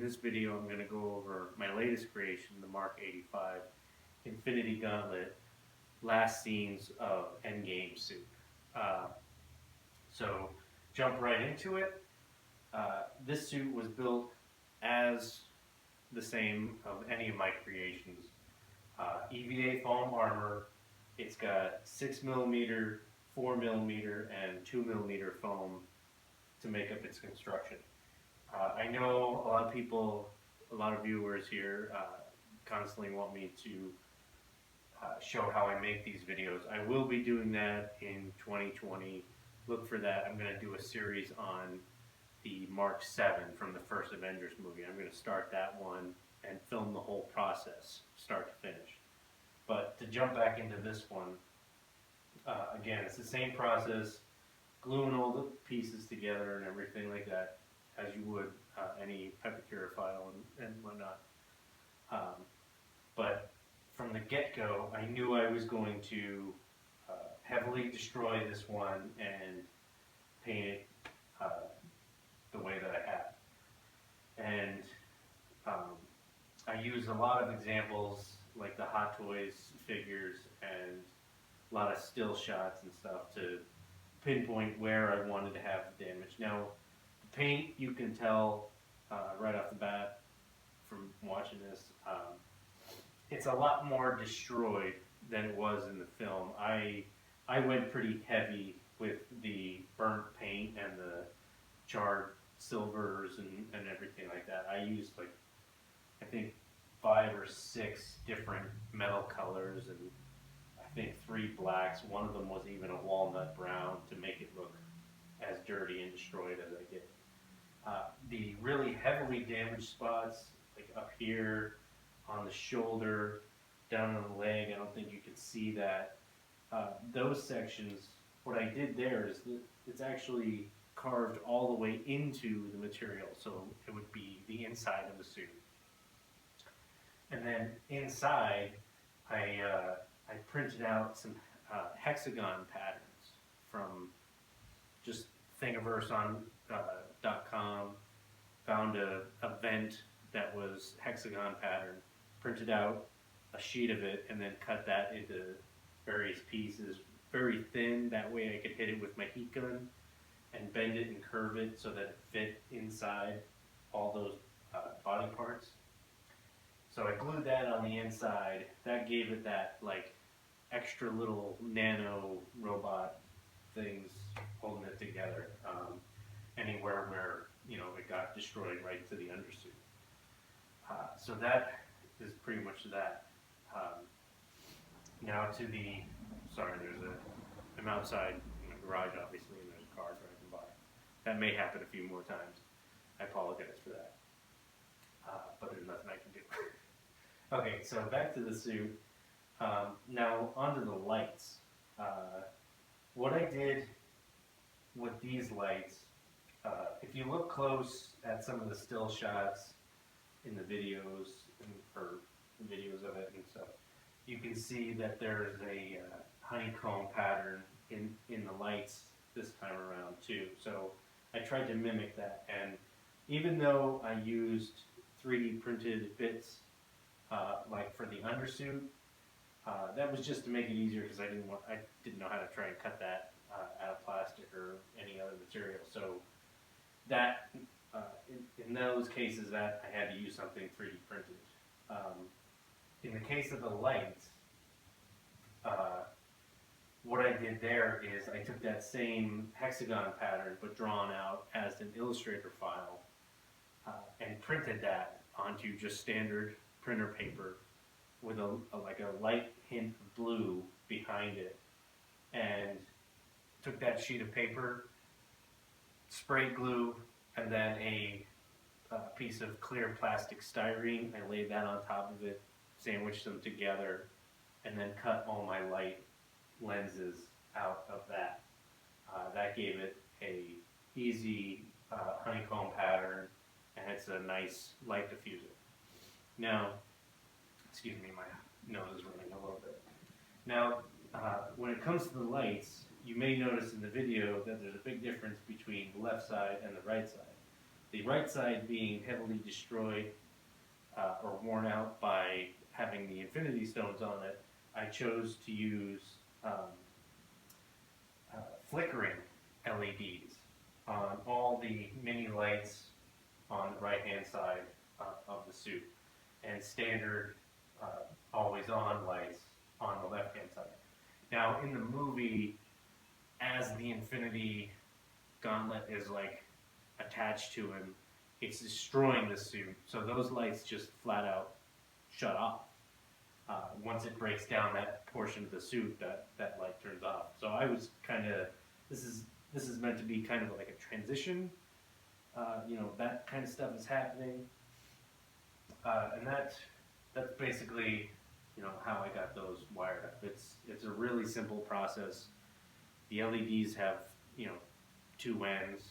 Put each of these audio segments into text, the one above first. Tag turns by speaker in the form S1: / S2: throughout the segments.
S1: this video, I'm going to go over my latest creation, the Mark 85 Infinity Gauntlet last scenes of Endgame suit. Uh, so jump right into it. This suit was built as the same of any of my creations. EVA foam armor. It's got 6mm, 4mm, and 2mm foam to make up its construction. I know a lot of people, a lot of viewers here constantly want me to show how I make these videos. I will be doing that in 2020. Look for that. I'm going to do a series on the Mark 7 from the first Avengers movie. I'm going to start that one and film the whole process, start to finish. But to jump back into this one, again, it's the same process, gluing all the pieces together and everything like that, as you would any epicure file and whatnot. But from the get-go, I knew I was going to heavily destroy this one and paint it the way that I have. And I used a lot of examples like the Hot Toys figures and a lot of still shots and stuff to pinpoint where I wanted to have the damage. Now, the paint, you can tell right off the bat from watching this, it's a lot more destroyed than it was in the film. I went pretty heavy with the burnt paint and the charred silvers and everything like that. I used like, I think 5 or 6 different metal colors and I think 3 blacks. One of them was even a walnut brown to make it look as dirty and destroyed as I did. The really heavily damaged spots, like up here on the shoulder, down on the leg, I don't think you can see that. Those sections, what I did there is that it's actually carved all the way into the material, so it would be the inside of the suit. And then inside, I printed out some hexagon patterns from just thingiverse.com, found a vent that was hexagon pattern, printed out a sheet of it, and then cut that into various pieces, very thin, that way I could hit it with my heat gun and bend it and curve it so that it fit inside all those body parts. So I glued that on the inside. That gave it that like extra little nano robot things holding it together. Anywhere where it got destroyed right to the undersuit. So that is pretty much that. Now to the, sorry, I'm outside in the garage obviously, and there's a car driving by. That may happen a few more times. I apologize for that. But there's nothing I can do. Okay, so back to the suit. Now onto the lights. What I did with these lights, if you look close at some of the still shots in the videos, or videos of it and stuff, you can see that there's a honeycomb pattern in the lights this time around too. So I tried to mimic that, and even though I used 3D printed bits like for the undersuit, that was just to make it easier because I didn't know how to try and cut that out of plastic or any other material. So that in those cases that I had to use something 3D printed. In the case of the lights, what I did there is I took that same hexagon pattern but drawn out as an Illustrator file and printed that onto just standard printer paper with a light hint of blue behind it, and took that sheet of paper, sprayed glue, and then a piece of clear plastic styrene. I laid that on top of it, sandwiched them together, and then cut all my light lenses out of that. That gave it a easy honeycomb pattern, and it's a nice light diffuser. Now, excuse me, my nose is running a little bit. Now, when it comes to the lights, you may notice in the video that there's a big difference between the left side and the right side. The right side being heavily destroyed or worn out by having the Infinity Stones on it, I chose to use flickering LEDs on all the mini lights on the right-hand side of the suit, and standard always-on lights on the left-hand side. Now, in the movie, as the Infinity Gauntlet is like attached to him, it's destroying the suit. So those lights just flat out shut off. Once it breaks down that portion of the suit, that light turns off. So I was kind of, this is meant to be kind of like a transition. That kind of stuff is happening, and that's basically how I got those wired up. It's a really simple process. The LEDs have two ends,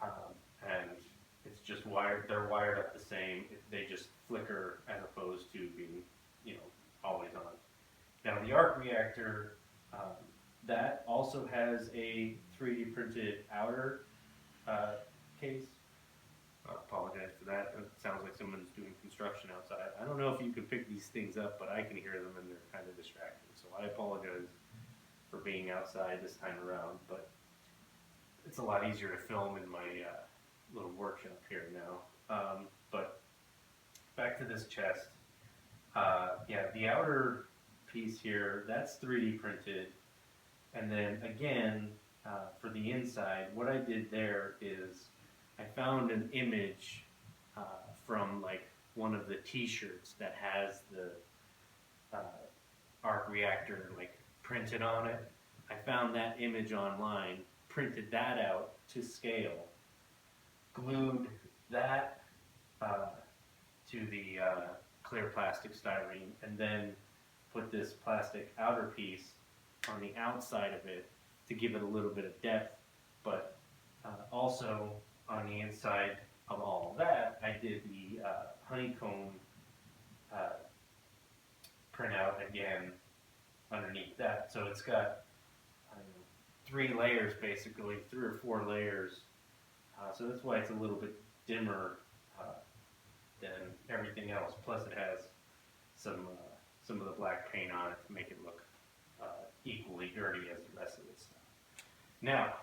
S1: and it's just wired. They're wired up the same. They just flicker as opposed to being always on. Now the arc reactor, that also has a 3D printed outer case. I apologize for that. It sounds like someone's doing construction outside. I don't know if you can pick these things up, but I can hear them and they're kind of distracting. So I apologize for being outside this time around, but it's a lot easier to film in my little workshop here now. But back to this chest. The outer piece here, that's 3D printed. And then again, for the inside, what I did there is I found an image from like one of the t-shirts that has the arc reactor like printed on it. I found that image online, printed that out to scale, glued that to the clear plastic styrene, and then put this plastic outer piece on the outside of it to give it a little bit of depth, but also on the inside of all of that, I did the honeycomb printout again underneath that. So it's got 3 layers basically, 3 or 4 layers. So that's why it's a little bit dimmer than everything else. Plus it has some of the black paint on it to make it look equally dirty as the rest of its stuff. Now,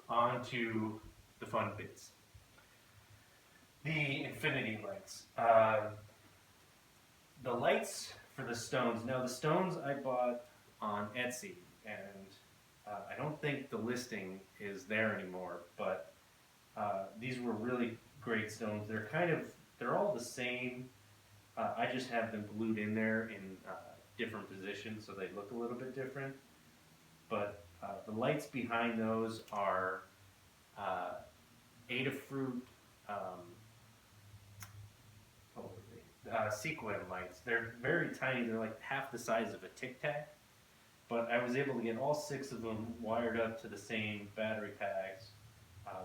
S1: on to the fun bits. The infinity lights. The lights for the stones. Now the stones I bought on Etsy, and I don't think the listing is there anymore, but these were really great stones. They're all the same. I just have them glued in there in different positions so they look a little bit different. But the lights behind those are Adafruit sequin lights. They're very tiny. They're like half the size of a Tic Tac. But I was able to get all 6 of them wired up to the same battery packs.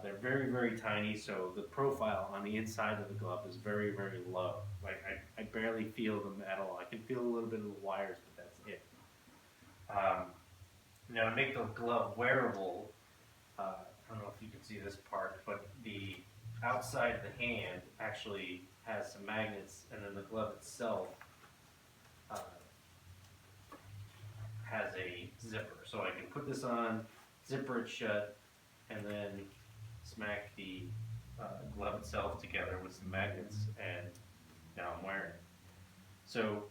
S1: They're very, very tiny, so the profile on the inside of the glove is very, very low. Like I barely feel them at all. I can feel a little bit of the wires, but that's it. Now to make the glove wearable, I don't know if you can see this part, but the outside of the hand actually has some magnets, and then the glove itself has a zipper. So I can put this on, zipper it shut, and then smack the glove itself together with some magnets, and now I'm wearing it. So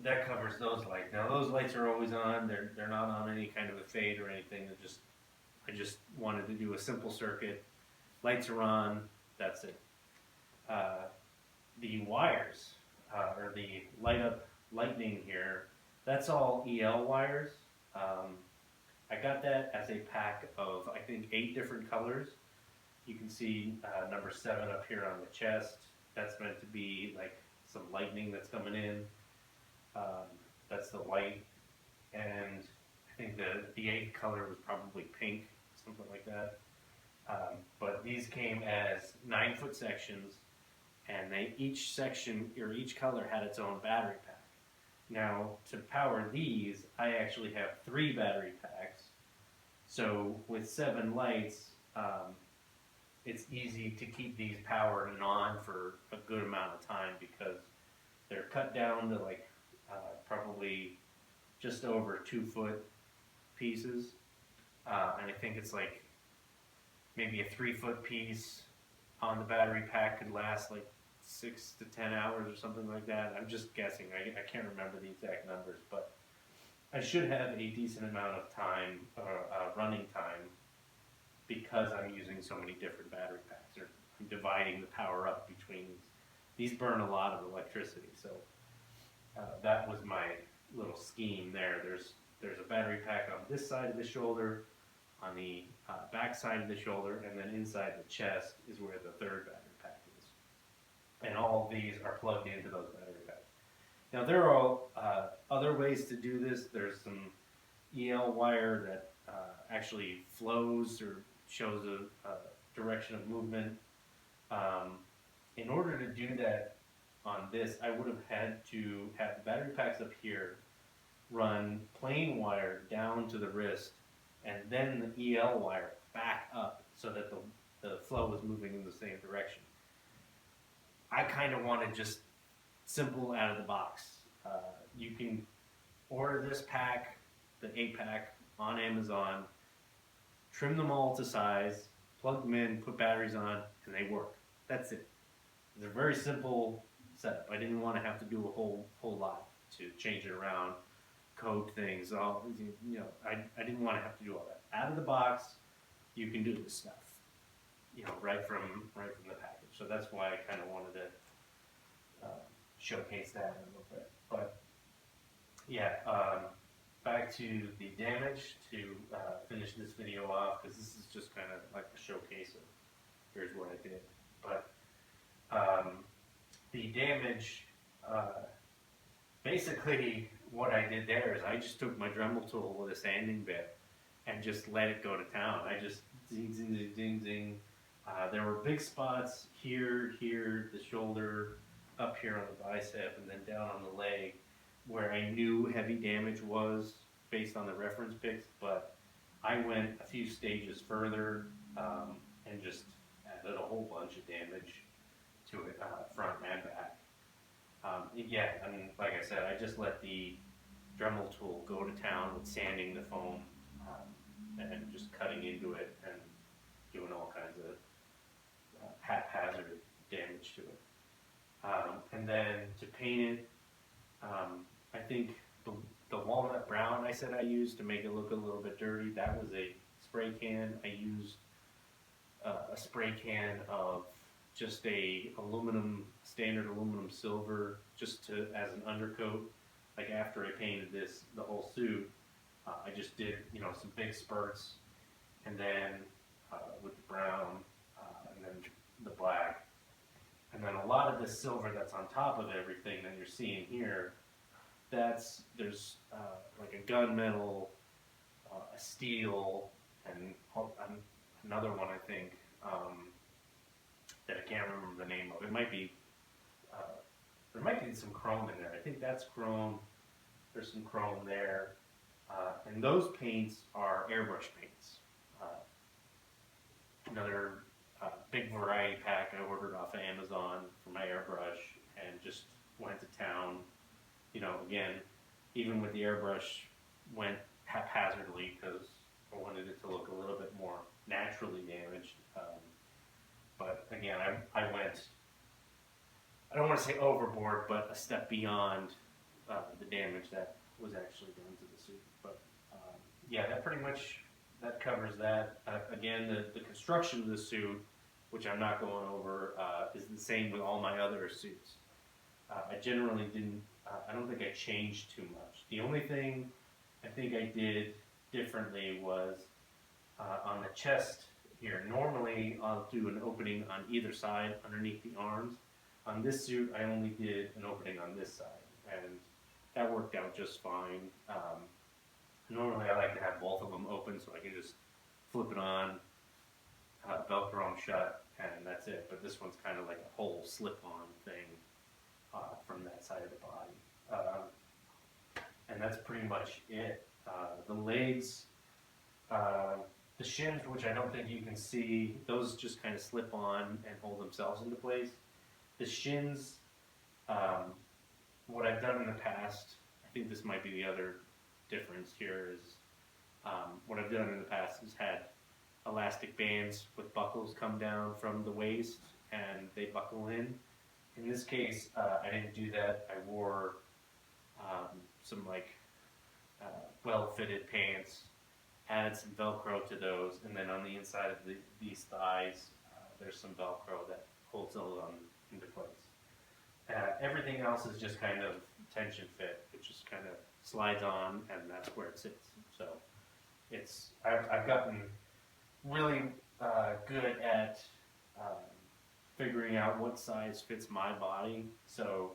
S1: that covers those lights. Now those lights are always on. They're not on any kind of a fade or anything. I just wanted to do a simple circuit. Lights are on. That's it. The wires or the light up lightning here. That's all EL wires. I got that as a pack of I think 8 different colors. You can see number 7 up here on the chest. That's meant to be like some lightning that's coming in. That's the white, and I think the 8th color was probably pink, something like that. But these came as 9-foot sections, and each section or each color had its own battery pack. Now to power these, I actually have 3 battery packs. So with 7 lights, it's easy to keep these powered and on for a good amount of time because they're cut down to like probably just over 2 foot pieces. And I think it's like maybe a 3 foot piece on the battery pack could last like 6 to 10 hours or something like that. I'm just guessing. I can't remember the exact numbers, but I should have a decent amount of time, running time, because I'm using so many different battery packs. Or I'm dividing the power up between these. These burn a lot of electricity, so that was my little scheme there. There's a battery pack on this side of the shoulder, on the back side of the shoulder, and then inside the chest is where the third battery pack is. And all of these are plugged into those battery packs. Now there are other ways to do this. There's some EL wire that actually flows or shows a direction of movement. In order to do that on this, I would have had to have the battery packs up here, run plain wire down to the wrist, and then the EL wire back up so that the flow was moving in the same direction. I kind of wanted just simple out of the box. You can order this pack, the 8-pack, on Amazon, trim them all to size, plug them in, put batteries on, and they work. That's it. It's a very simple setup. I didn't want to have to do a whole lot to change it around, code things. All I didn't want to have to do all that. Out of the box, you can do this stuff. Right from the package. So that's why I kind of wanted to showcase that a little bit. But yeah, back to the damage to finish this video off, because this is just kind of like a showcase of here's what I did. But the damage, basically what I did there is I just took my Dremel tool with a sanding bit and just let it go to town. I just zing, zing, zing, zing, zing. There were big spots here, the shoulder, up here on the bicep, and then down on the leg, where I knew heavy damage was based on the reference pics, but I went a few stages further and just added a whole bunch of damage to it, front and back. Yeah, I mean, like I said, I just let the Dremel tool go to town with sanding the foam and just cutting into it and doing all kinds of haphazard damage to it. And then to paint it, I think the walnut brown I said I used to make it look a little bit dirty, that was a spray can. I used a spray can of just a standard aluminum silver, just as an undercoat. Like after I painted the whole suit, I just did some big spurts, and then with the brown, and then the black, and then a lot of this silver that's on top of everything that you're seeing here, there's like a gunmetal, a steel, and another one I think that I can't remember the name of. It might be there might be some chrome in there. I think that's chrome. There's some chrome there, and those paints are airbrush paints. Another big variety pack I ordered off of Amazon for my airbrush, and just went to town. Again, even with the airbrush, went haphazardly because I wanted it to look a little bit more naturally damaged. But again, I went, I don't want to say overboard, but a step beyond the damage that was actually done to the suit. But yeah, that pretty much covers that. Again, the construction of the suit, which I'm not going over, is the same with all my other suits. I generally didn't, I don't think I changed too much. The only thing I think I did differently was on the chest here. Normally I'll do an opening on either side underneath the arms. On this suit I only did an opening on this side, and that worked out just fine. Normally I like to have both of them open so I can just flip it on, Velcro them shut, and that's it. But this one's kind of like a whole slip-on thing from that side of the body. And that's pretty much it. The legs, The shins, which I don't think you can see, those just kind of slip on and hold themselves into place. The shins, um, what I've done in the past, I think this might be the other difference here is what I've done in the past is had elastic bands with buckles come down from the waist and they buckle in. In this case, I didn't do that. I wore some like well-fitted pants, added some Velcro to those, and then on the inside of these thighs, there's some Velcro that holds those on into place. Everything else is just kind of tension fit. It just kind of slides on, and that's where it sits. So I've gotten really good at figuring out what size fits my body. So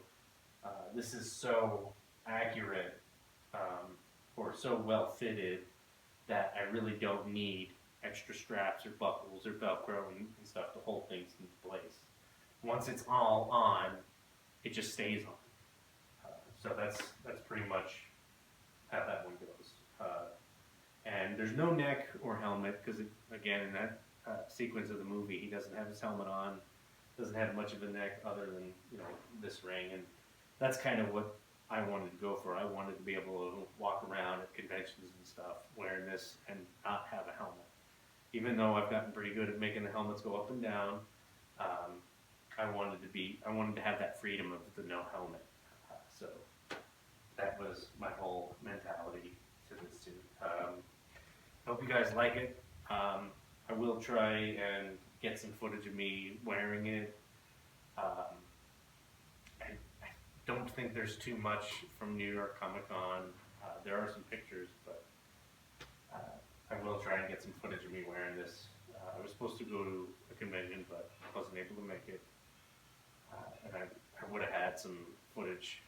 S1: this is so accurate or so well fitted that I really don't need extra straps or buckles or Velcro and stuff to hold things in place. Once it's all on, it just stays on. So that's pretty much how that one goes. And there's no neck or helmet because, again, in that sequence of the movie, he doesn't have his helmet on, doesn't have much of a neck other than this ring, and that's kind of what I wanted to go for. I wanted to be able to walk around at conventions and stuff wearing this and not have a helmet. Even though I've gotten pretty good at making the helmets go up and down, I wanted to have that freedom of the no helmet. So that was my whole mentality to this suit. Hope you guys like it. I will try and get some footage of me wearing it. I don't think there's too much from New York Comic Con. There are some pictures, but I will try and get some footage of me wearing this. I was supposed to go to a convention, but I wasn't able to make it. And I would have had some footage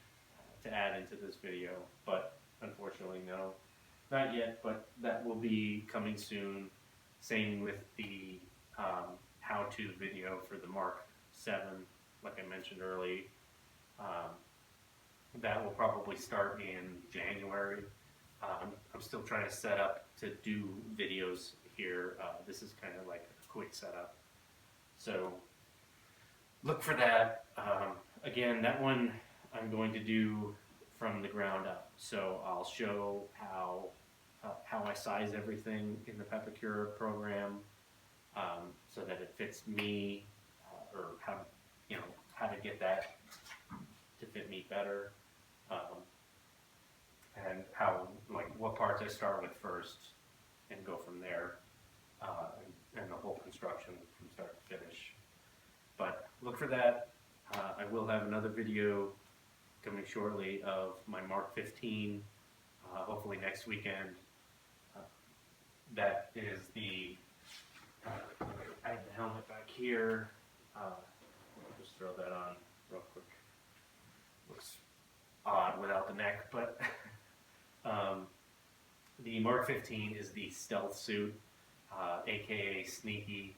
S1: to add into this video, but unfortunately no. Not yet, but that will be coming soon. Same with the how-to video for the Mark 7, like I mentioned earlier. That will probably start in January. I'm still trying to set up to do videos here. This is kind of like a quick setup. So look for that. Again, that one I'm going to do from the ground up. So I'll show how I size everything in the Pepicure program so that it fits me, or how to get that to fit me better, and what parts I start with first and go from there, and the whole construction from start to finish. But look for that. I will have another video coming shortly of my Mark 15, hopefully next weekend. That is I have the helmet back here. I'll just throw that on real quick. Looks odd without the neck, but the Mark 15 is the stealth suit, aka sneaky,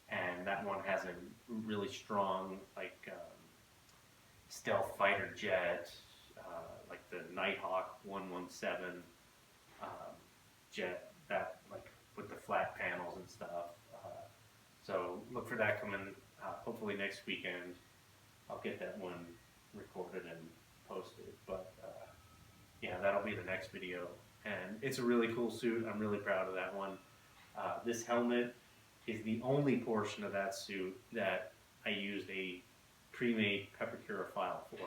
S1: and that one has a really strong stealth fighter jet, like the Nighthawk 117 jet, that with the flat panels and stuff. So look for that coming hopefully next weekend. I'll get that one recorded and posted, but yeah, that'll be the next video. And it's a really cool suit. I'm really proud of that one. This helmet is the only portion of that suit that I used a pre-made Pepicure file for.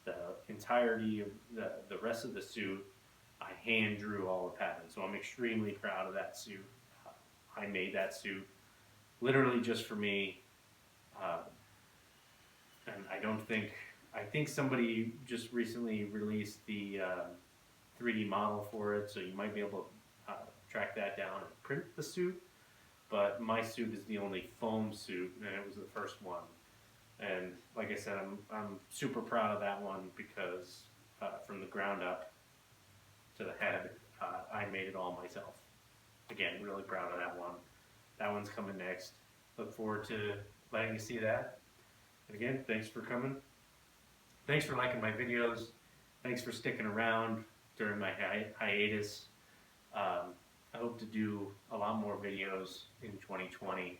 S1: The entirety of the rest of the suit, I hand drew all the patterns. So I'm extremely proud of that suit. I made that suit literally just for me. And I think somebody just recently released the 3D model for it, so you might be able to track that down and print the suit. But my suit is the only foam suit, and it was the first one. And like I said, I'm super proud of that one because from the ground up to the head, I made it all myself. Again, really proud of that one. That one's coming next. Look forward to letting you see that. And again, thanks for coming. Thanks for liking my videos. Thanks for sticking around during my hiatus. I hope to do a lot more videos in 2020.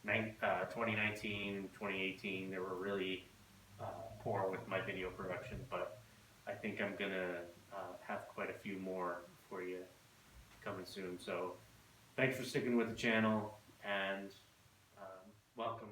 S1: 2019, 2018, they were really poor with my video production, but I think I'm gonna have quite a few more for you coming soon. So thanks for sticking with the channel, and welcome